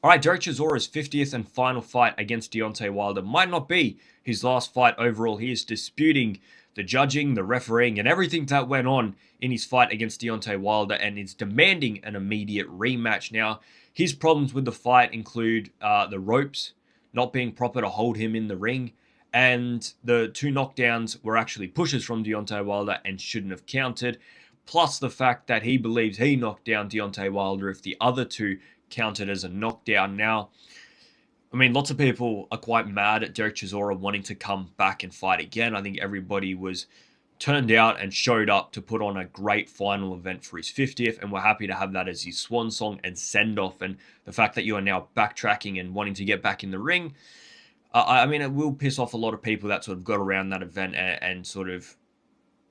All right, Derek Chisora's 50th and final fight against Deontay Wilder might not be his last fight overall. He is disputing the judging, the refereeing, and everything that went on in his fight against Deontay Wilder and is demanding an immediate rematch. Now, his problems with the fight include the ropes not being proper to hold him in the ring, and the two knockdowns were actually pushes from Deontay Wilder and shouldn't have counted. Plus the fact that he believes he knocked down Deontay Wilder if the other two counted as a knockdown. Now, I mean, lots of people are quite mad at Derek Chisora wanting to come back and fight again. I think everybody was turned out and showed up to put on a great final event for his 50th, and we're happy to have that as his swan song and send off. And the fact that you are now backtracking and wanting to get back in the ring, I mean, it will piss off a lot of people that sort of got around that event and sort of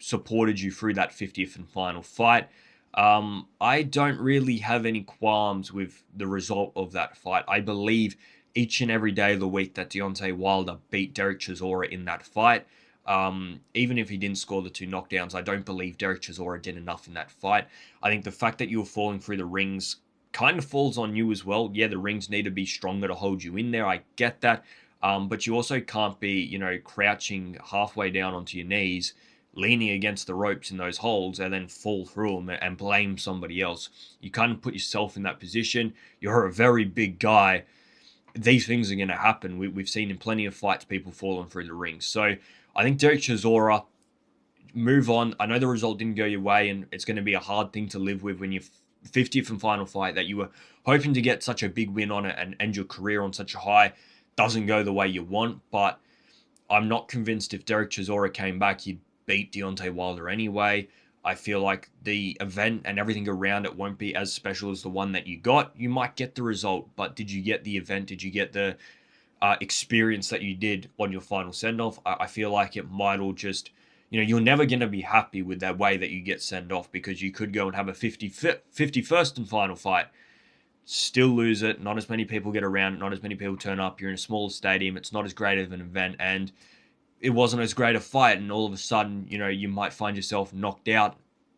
supported you through that 50th and final fight. I don't really have any qualms with the result of that fight. I believe each and every day of the week that Deontay Wilder beat Derek Chisora in that fight. Even if he didn't score the two knockdowns, I don't believe Derek Chisora did enough in that fight. I think the fact that you were falling through the rings kind of falls on you as well. Yeah, the rings need to be stronger to hold you in there. I get that. But you also can't be, crouching halfway down onto your knees, leaning against the ropes in those holes, and then fall through them and blame somebody else. You can't put yourself in that position. You're a very big guy. These things are going to happen. We've seen in plenty of fights people falling through the rings. So I think Derek Chisora, move on. I know the result didn't go your way, and it's going to be a hard thing to live with when you're 50th and final fight that you were hoping to get such a big win on it and end your career on such a high. Doesn't go the way you want, but I'm not convinced if Derek Chisora came back, he'd beat Deontay Wilder anyway. I feel like the event and everything around it won't be as special as the one that you got. You might get the result, but did you get the event? Did you get the experience that you did on your final send off? I feel like it might all just, you're never going to be happy with that way that you get sent off, because you could go and have a 51st and final fight, still lose it. Not as many people get around, not as many people turn up. You're in a smaller stadium. It's not as great of an event, and it wasn't as great a fight. And all of a sudden, you might find yourself knocked out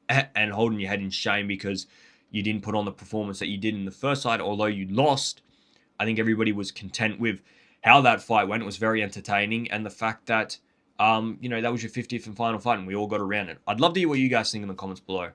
and holding your head in shame because you didn't put on the performance that you did in the first fight. Although you lost, I think everybody was content with how that fight went. It was very entertaining, and the fact that that was your 50th and final fight, and we all got around it. I'd love to hear what you guys think in the comments below.